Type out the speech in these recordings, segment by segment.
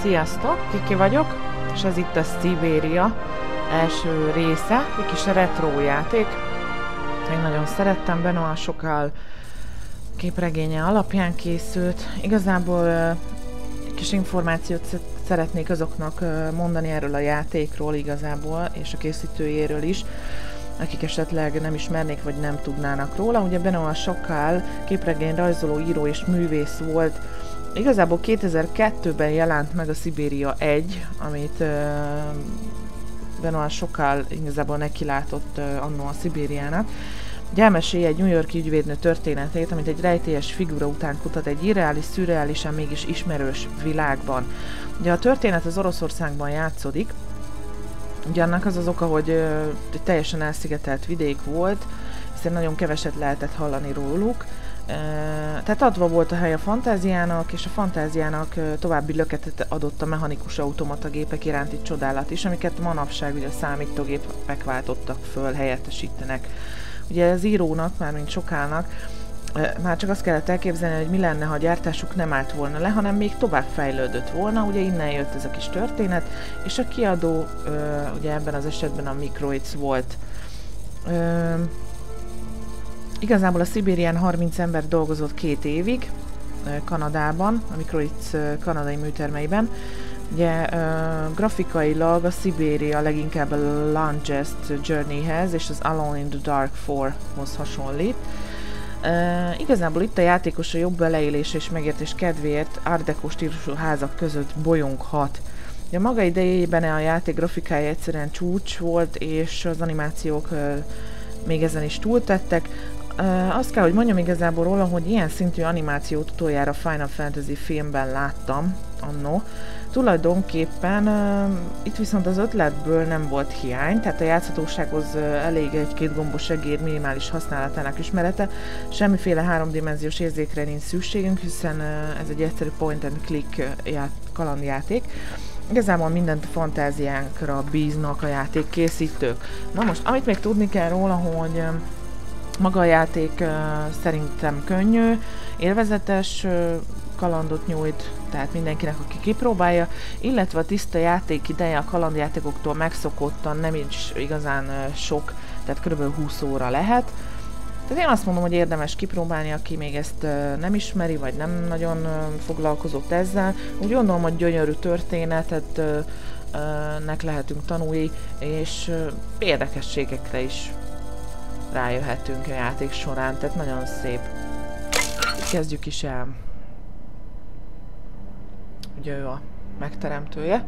Sziasztok, Kiki vagyok, és ez itt a Syberia első része, egy kis retro játék. Én nagyon szerettem, Benoit sokkal képregénye alapján készült. Igazából egy kis információt szeretnék azoknak mondani erről a játékról igazából, és a készítőjéről is, akik esetleg nem ismernék, vagy nem tudnának róla. Ugye Benoit sokkal képregény rajzoló, író és művész volt. Igazából 2002-ben jelent meg a Syberia 1, amit Benoit sokkal igazából nekilátott annó a Szibériának. Ugye elmeséli egy New York-i ügyvédnő történetét, amit egy rejtélyes figura után kutat egy irreális, szürreálisan mégis ismerős világban. Ugye a történet az Oroszországban játszódik. Ugye annak az az oka, hogy teljesen elszigetelt vidék volt, hiszen nagyon keveset lehetett hallani róluk. Tehát adva volt a hely a fantáziának, és a fantáziának további löketet adott a mechanikus automatagépek iránti csodálat is, amiket manapság ugye a számítógépek váltottak föl, helyettesítenek. Ugye az írónak, mármint sokának, már csak azt kellett elképzelni, hogy mi lenne, ha a gyártásuk nem állt volna le, hanem még tovább fejlődött volna. Ugye innen jött ez a kis történet, és a kiadó ugye ebben az esetben a Microids volt. Igazából a Szibérián 30 ember dolgozott 2 évig Kanadában, a Microids kanadai műtermeiben. Ugye grafikailag a Syberia leginkább a Longest Journeyhez és az Alone in the Dark 4-hoz hasonlít. Igazából itt a játékos a jobb beleélés és megértés kedvéért Art Deco stílusú házak között bolyonghat. A maga idejében a játék grafikája egyszerűen csúcs volt, és az animációk még ezen is túltettek. Azt kell, hogy mondjam igazából róla, hogy ilyen szintű animációt utoljára Final Fantasy filmben láttam annó. Tulajdonképpen itt viszont az ötletből nem volt hiány, tehát a játszhatósághoz elég egy-két gombos egér minimális használatának ismerete. Semmiféle háromdimenziós érzékre nincs szükségünk, hiszen ez egy egyszerű point and click kalandjáték. Igazából mindent a fantáziánkra bíznak a játékkészítők. Na most, amit még tudni kell róla, hogy maga a játék szerintem könnyű, élvezetes kalandot nyújt, tehát mindenkinek, aki kipróbálja, illetve a tiszta játék ideje a kalandjátékoktól megszokottan nem is igazán sok, tehát kb. 20 óra lehet. Tehát én azt mondom, hogy érdemes kipróbálni, aki még ezt nem ismeri, vagy nem nagyon foglalkozott ezzel. Úgy gondolom, hogy gyönyörű történetet nek lehetünk tanulni, és érdekességekre is rájöhetünk a játék során, tehát nagyon szép. Kezdjük is el. Ugye ő a megteremtője.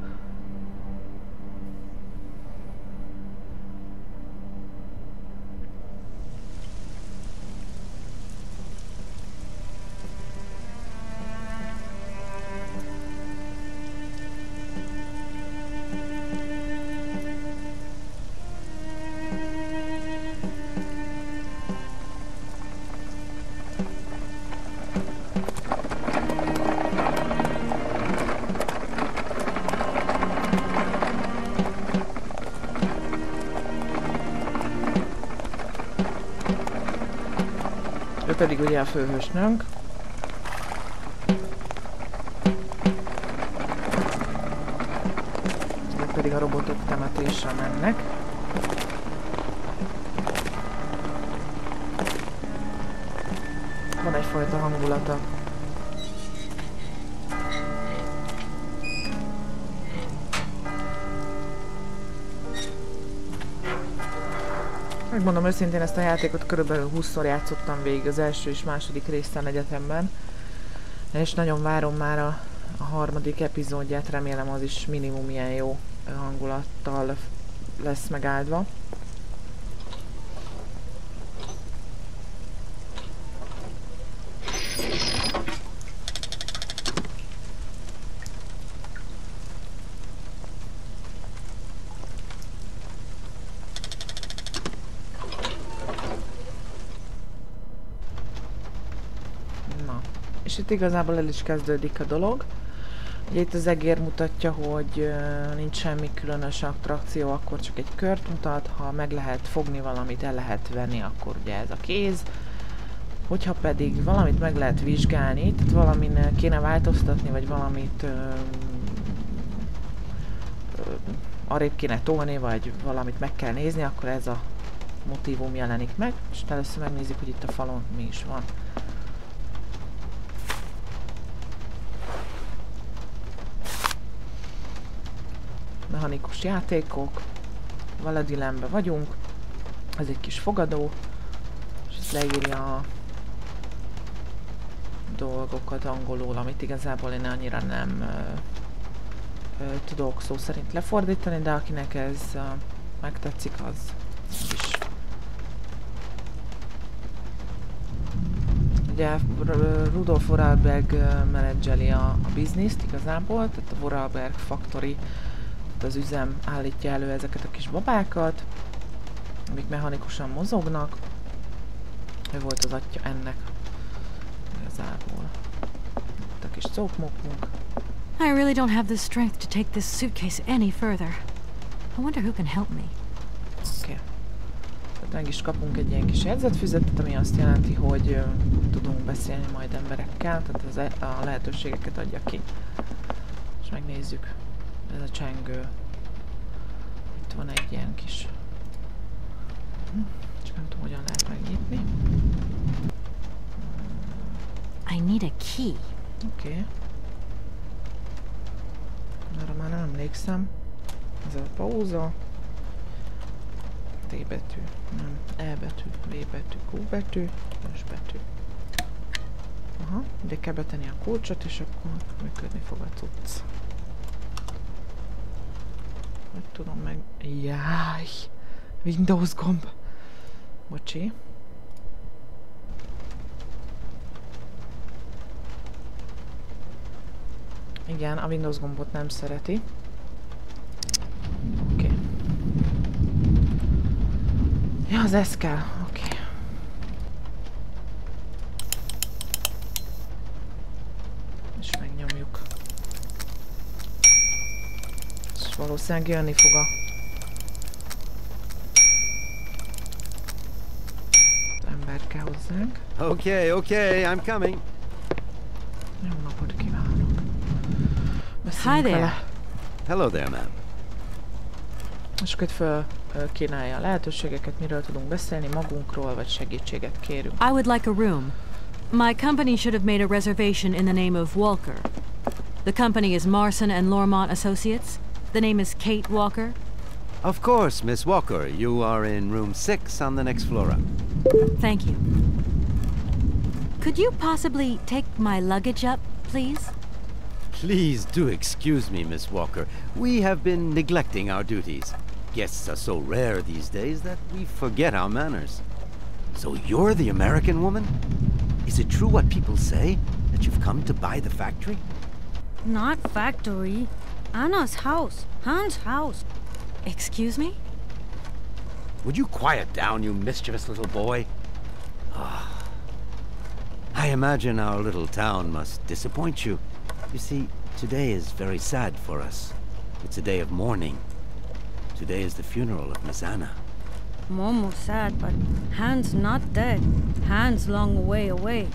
Ő pedig ugye a főhősnőnk. Ők pedig a robotok temetésre mennek. Van egyfajta hangulata. Megmondom őszintén, ezt a játékot körülbelül 20-szor játszottam végig az első és második részen egyetemben, és nagyon várom már a harmadik epizódját, remélem az is minimum ilyen jó hangulattal lesz megáldva. És itt igazából el is kezdődik a dolog. Ugye itt az egér mutatja, hogy nincs semmi különös attrakció, akkor csak egy kört mutat, ha meg lehet fogni valamit, el lehet venni, akkor ugye ez a kéz. Hogyha pedig valamit meg lehet vizsgálni, tehát valamin kéne változtatni, vagy valamit arrébb kéne tolni, vagy valamit meg kell nézni, akkor ez a motívum jelenik meg, és először megnézzük, hogy itt a falon mi is van. Mechanikus játékok, Valadilembe vagyunk, ez egy kis fogadó, és ez leírja a dolgokat angolul, amit igazából én annyira nem tudok szó szerint lefordítani, de akinek ez megtetszik, az is. Ugye Rudolf Vorarlberg menedzseli a bizniszt igazából, tehát a Vorarlberg Factory, az üzem állítja elő ezeket a kis babákat, amik mechanikusan mozognak. Ő volt az atya ennek igazából. Itt a kis cókmókunk. I really don't have the strength to take this suitcase any further. I wonder who can help me. Oké. Tehát meg is kapunk egy ilyen kis jegyzetfüzetet, ami azt jelenti, hogy tudunk beszélni majd emberekkel, tehát a lehetőségeket adja ki. És megnézzük. Ez a csengő. Itt van egy ilyen kis... Csak nem tudom, hogyan lehet megnyitni. I need a key. Oké. Arra már nem emlékszem. Ez a pauza. T betű. Nem. E betű. V betű. Q betű. S betű. Aha. Ide kell betenni a kulcsot, és akkor működni fog a cucc. Hogy tudom meg... Jaj! Windows gomb! Bocsi. Igen, a Windows gombot nem szereti. Oké. Okay. Ja, az ez kell. Oké. Okay. És megnyomjuk. És valószínűleg jönni fog a... emberke hozzánk. Okay, okay, I'm coming. Jó napot kívánok. Hi there. Hello there, ma'am. És akkor föl kínálja a lehetőségeket, miről tudunk beszélni, magunkról, vagy segítséget kérünk. I would like a room. My company should have made a reservation in the name of Walker. The company is Marson and Lormont Associates. The name is Kate Walker. Of course, Miss Walker. You are in room 6 on the next floor up. Thank you. Could you possibly take my luggage up, please? Please do excuse me, Miss Walker. We have been neglecting our duties. Guests are so rare these days that we forget our manners. So you're the American woman? Is it true what people say, that you've come to buy the factory? Not factory. Anna's house. Hans' house. Excuse me? Would you quiet down, you mischievous little boy? I imagine our little town must disappoint you. You see, today is very sad for us. It's a day of mourning. Today is the funeral of Miss Anna. Momo sad, but Hans not dead. Hans long way away.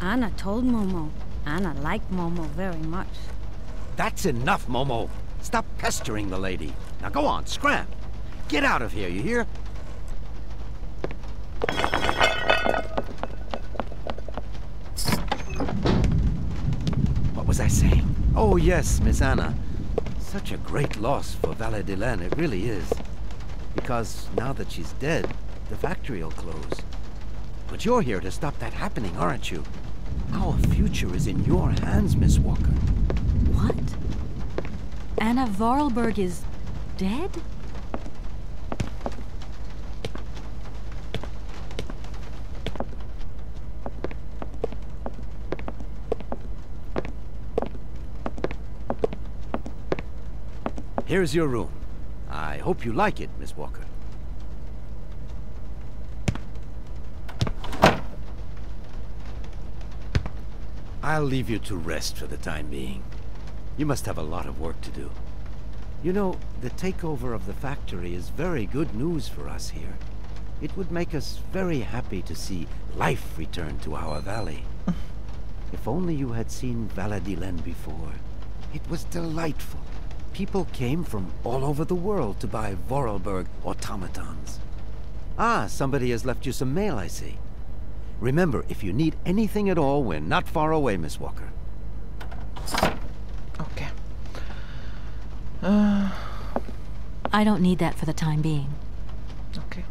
Anna told Momo. Anna liked Momo very much. That's enough, Momo. Stop pestering the lady. Now go on, scram. Get out of here, you hear? What was I saying? Oh yes, Miss Anna. Such a great loss for Valladolid, it really is. Because now that she's dead, the factory will close. But you're here to stop that happening, aren't you? Our future is in your hands, Miss Walker. What? Anna Vorarlberg is dead? Here's your room. I hope you like it, Miss Walker. I'll leave you to rest for the time being. You must have a lot of work to do. You know, the takeover of the factory is very good news for us here. It would make us very happy to see life return to our valley. If only you had seen Valladolid before. It was delightful. People came from all over the world to buy Vorarlberg automatons. Ah, somebody has left you some mail, I see. Remember, if you need anything at all, we're not far away, Miss Walker. Oké. I don't need that for the time being. Oké.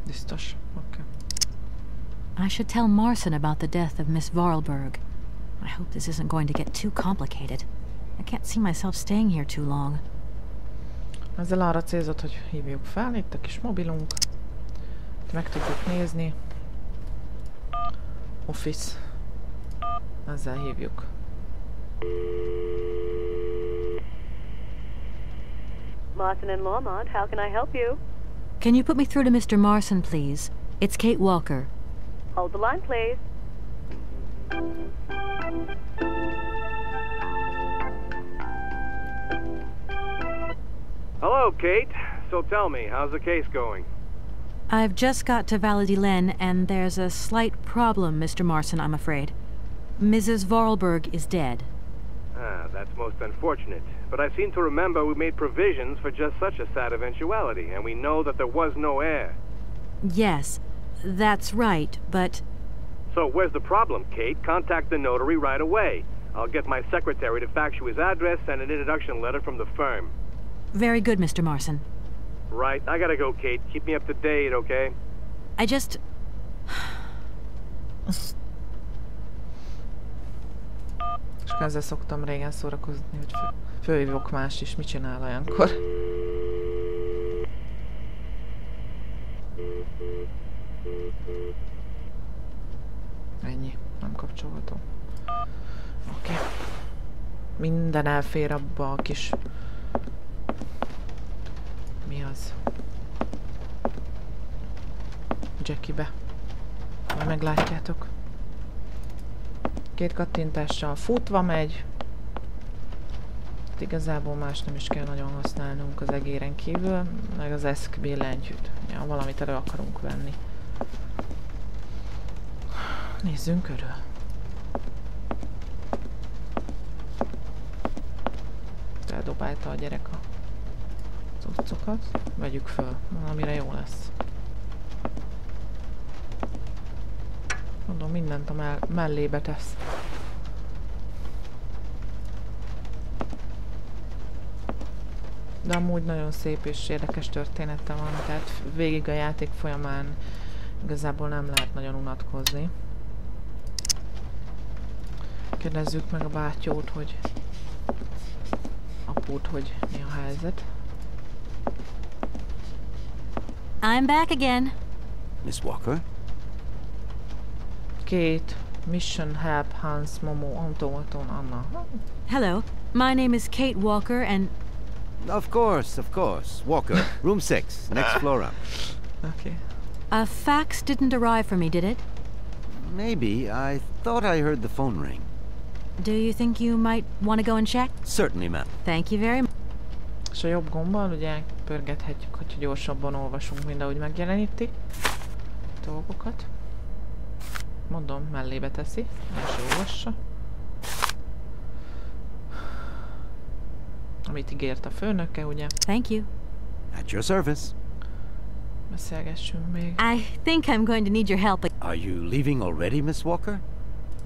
Biztos. Oké. I should tell Marson about the death of Miss Vorarlberg. I hope this isn't going to get too complicated. I can't see myself staying here too long. Ezzel arra célzott, hogy hívjuk fel, itt a kis mobilunk. Meg tudjuk nézni. Office. Ezzel hívjuk. Marson and Lormont, how can I help you? Can you put me through to Mr. Marson, please? It's Kate Walker. Hold the line, please. Hello, Kate. So tell me, how's the case going? I've just got to Valladolid, and there's a slight problem, Mr. Marson, I'm afraid. Mrs. Vorarlberg is dead. Ah, that's most unfortunate. But I seem to remember we made provisions for just such a sad eventuality, and we know that there was no heir. Yes, that's right, but... So where's the problem, Kate? Contact the notary right away. I'll get my secretary to fax you his address and an introduction letter from the firm. Very good, Mr. Marson. Right, I gotta go, Kate. Keep me up to date, okay? I just... És ezzel szoktam régen szórakozni, hogy fölhívok mást is, mit csinál olyankor. Ennyi, nem kapcsolható. Oké. Minden elfér abba a kis... Mi az? Jackie-be. Majd meglátjátok. 2 kattintással futva megy. Hát igazából más nem is kell nagyon használnunk az egéren kívül, meg az eszk billentyűt. Ja, valamit elő akarunk venni. Nézzünk körül. Eldobálta a gyerek a cuccokat. Vegyük föl, valamire jó lesz. Mondom, mindent a mellébe tesz. De amúgy nagyon szép és érdekes története van, tehát végig a játék folyamán igazából nem lehet nagyon unatkozni. Kérdezzük meg a bátyót, hogy apót, hogy mi a helyzet. I'm back again. Miss Walker? Kate, mission help Hans, Momo, automaton, Anna. Hello, my name is Kate Walker, and... Of course, of course. Walker, room 6, next floor up. Okay. A fax didn't arrive for me, did it? Maybe. I thought I heard the phone ring. Do you think you might want to go and check? Certainly, ma'am. Thank you very much. És a jobb gombbal ugye pörgethetjük, hogyha gyorsabban olvasunk, mint ahogy megjeleníti dolgokat. Mondom, mellébe teszi, és olvassa. Amit ígért a főnöke, ugye? Thank you. At your service. Beszélgessünk még. I think I'm going to need your help. Are you leaving already, Miss Walker?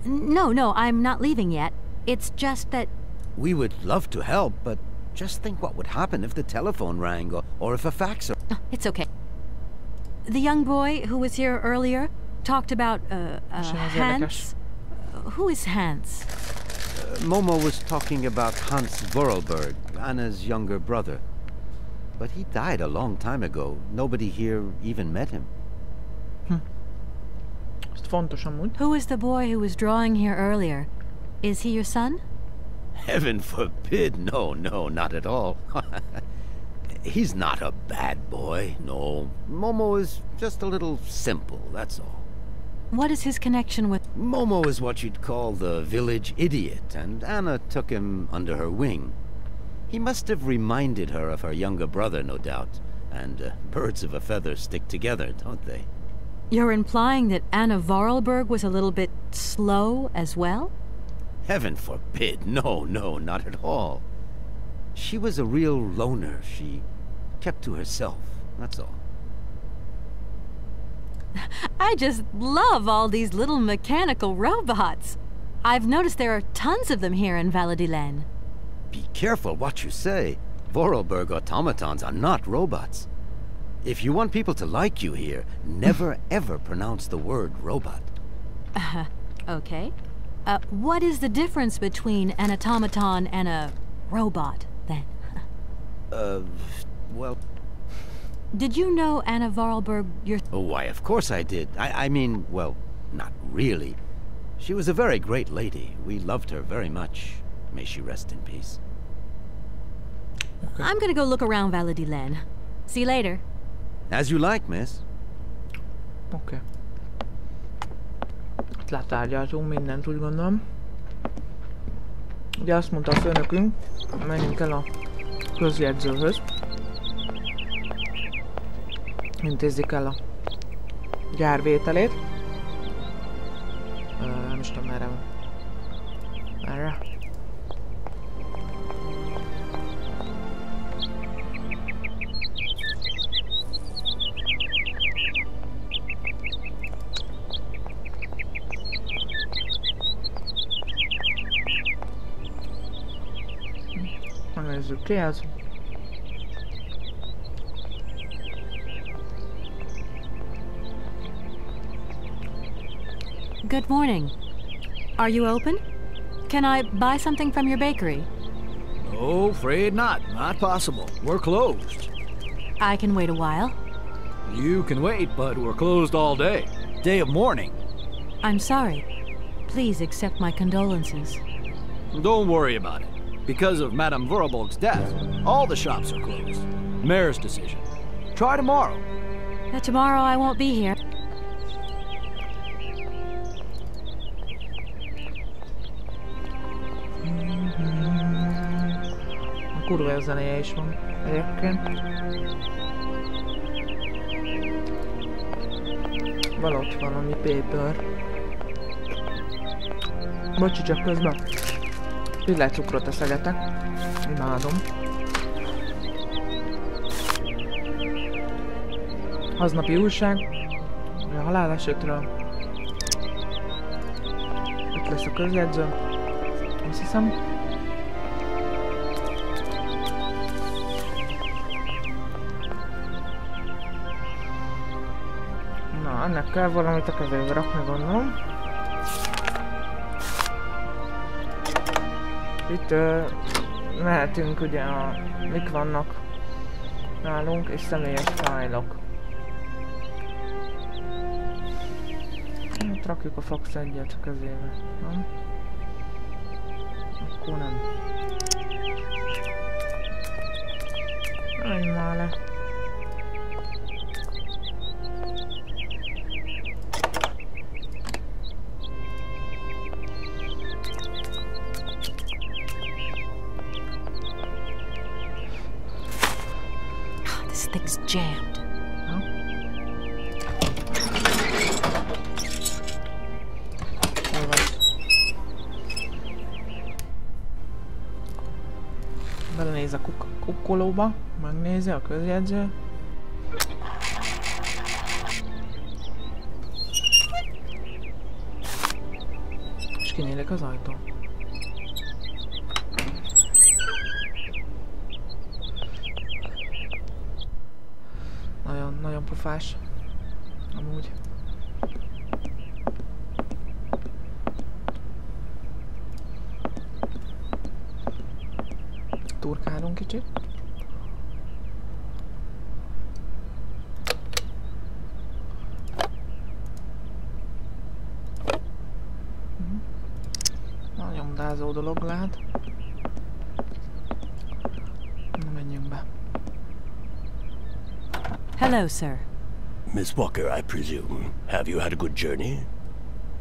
No, I'm not leaving yet. It's just that... We would love to help, but just think what would happen if the telephone rang or if a fax... It's okay. The young boy who was here earlier talked about, Hans. Who is Hans? Momo was talking about Hans Vorarlberg, Anna's younger brother. But he died a long time ago. Nobody here even met him. Fontos amúgy. Who is the boy who was drawing here earlier? Is he your son? Heaven forbid. No, not at all. He's not a bad boy, no. Momo is just a little simple, that's all. What is his connection with... Momo is what you'd call the village idiot, and Anna took him under her wing. He must have reminded her of her younger brother, no doubt. And birds of a feather stick together, don't they? You're implying that Anna Vorarlberg was a little bit slow as well? Heaven forbid. No, not at all. She was a real loner. She kept to herself, that's all. I just love all these little mechanical robots. I've noticed there are tons of them here in Valadilen. Be careful what you say. Vorarlberg automatons are not robots. If you want people to like you here, never ever pronounce the word robot. Okay. What is the difference between an automaton and a robot, then? Well... Did you know Anna Vorarlberg Oh, why, of course I did. I mean, well, not really. She was a very great lady. We loved her very much. May she rest in peace. Okay. I'm gonna go look around Valadilen. See you later. As you like, miss. Oké. Letárgyaltunk mindent, úgy gondolom. Ugye azt mondta a főnökünk, menjünk el a közjegyzőhöz. Intézzük el a gyárvételét. Nem is tudom merre van. Erre. Megnézzük ki ez. Good morning. Are you open? Can I buy something from your bakery? No, afraid not. Not possible. We're closed. I can wait a while. You can wait, but we're closed all day. Day of mourning. I'm sorry. Please accept my condolences. Don't worry about it. Because of Madame Vorarlberg's death, all the shops are closed. Mayor's decision. Try tomorrow. Tomorrow I won't be here. Kurva jó zenéje is van egyébként. Valahogy valami paper. Bocsi, csak közben villánycukrot eszegetek. Imádom. Aznapi újság. A halálesetről. Itt lesz a közjegyző. Azt hiszem. Na, ennek kell valamit a kezébe rakni, gondolom. Itt mehetünk ugye mik vannak nálunk, és személyes fájlok. Hát rakjuk a fax egyet a kezébe, nem? Akkor nem. Menj már le. This thing's jammed. Huh? Belenéz a kukkolóba, megnézi a közjegyző. És kinyílik az ajtó. Nagyon pofás. Amúgy. Turkálunk kicsit. Na, nyomdázó dolog lehet. Na, menjünk be. Hello, sir. Miss Walker, I presume. Have you had a good journey?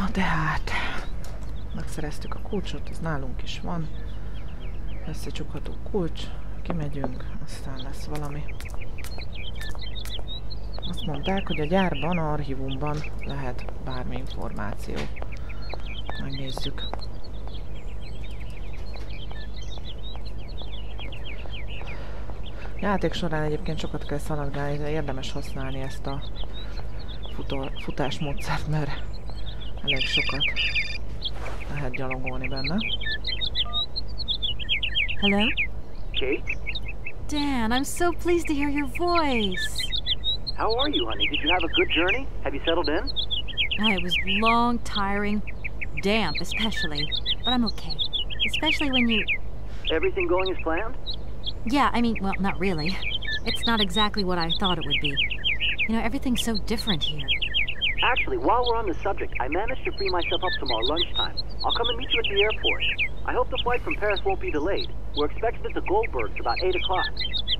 Na tehát, megszereztük a kulcsot, ez nálunk is van. Összecsukható kulcs, kimegyünk, aztán lesz valami. Azt mondták, hogy a gyárban, a archívumban lehet bármi információ. Megnézzük. Játék során egyébként sokat kell szaladgálni, de érdemes használni ezt a futásmódszert, mert elég sokat lehet gyalogolni benne. Hello? Kate? Dan, I'm so pleased to hear your voice. How are you, honey? Did you have a good journey? Have you settled in? It was long, tiring, damp especially, but I'm okay. Especially when you... Everything going as planned? Yeah, I mean, well, not really. It's not exactly what I thought it would be. You know, everything's so different here. Actually, while we're on the subject, I managed to free myself up tomorrow lunchtime. I'll come and meet you at the airport. I hope the flight from Paris won't be delayed. We're expected at the Goldbergs about 8 o'clock.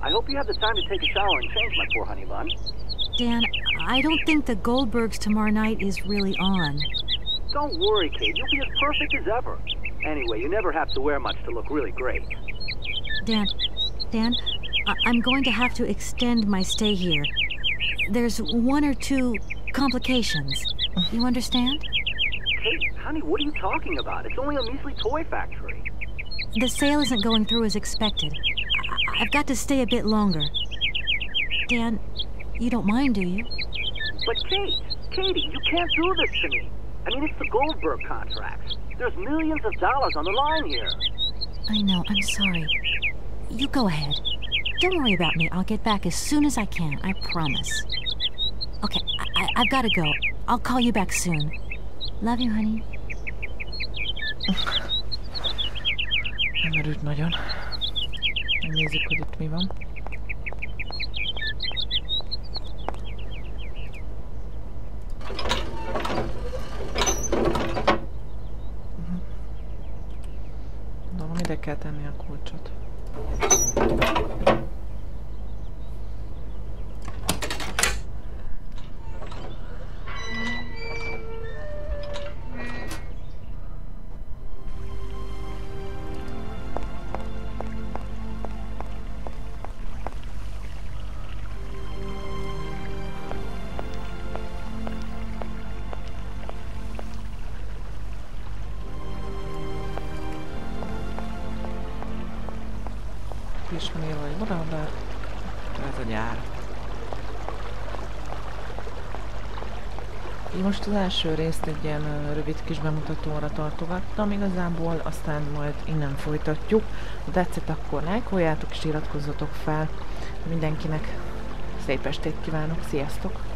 I hope you have the time to take a shower and change, my poor honey bun. Dan, I don't think the Goldbergs tomorrow night is really on. Don't worry, Kate. You'll be as perfect as ever. Anyway, you never have to wear much to look really great. Dan, I'm going to have to extend my stay here. There's 1 or 2 complications. You understand? Kate, honey, what are you talking about? It's only a measly toy factory. The sale isn't going through as expected. I've got to stay a bit longer. Dan, you don't mind, do you? But Katie, you can't do this to me. I mean, it's the Goldberg contracts. There's millions of dollars on the line here. I know, I'm sorry. You go ahead. Don't worry about me. I'll get back as soon as I can, I promise. Okay, I've got to go. I'll call you back soon. Love you, honey. Nem örült nagyon. Megnézzük, hogy itt mi van. Gondolom, ide kell tenni a kulcsot. És van írva, hogy Moralbár, ez a gyár. Én most az első részt egy ilyen rövid kis bemutatóra tartogattam igazából, aztán majd innen folytatjuk. Ha tetszett, akkor lájkoljátok és iratkozzatok fel. Mindenkinek szép estét kívánok, sziasztok!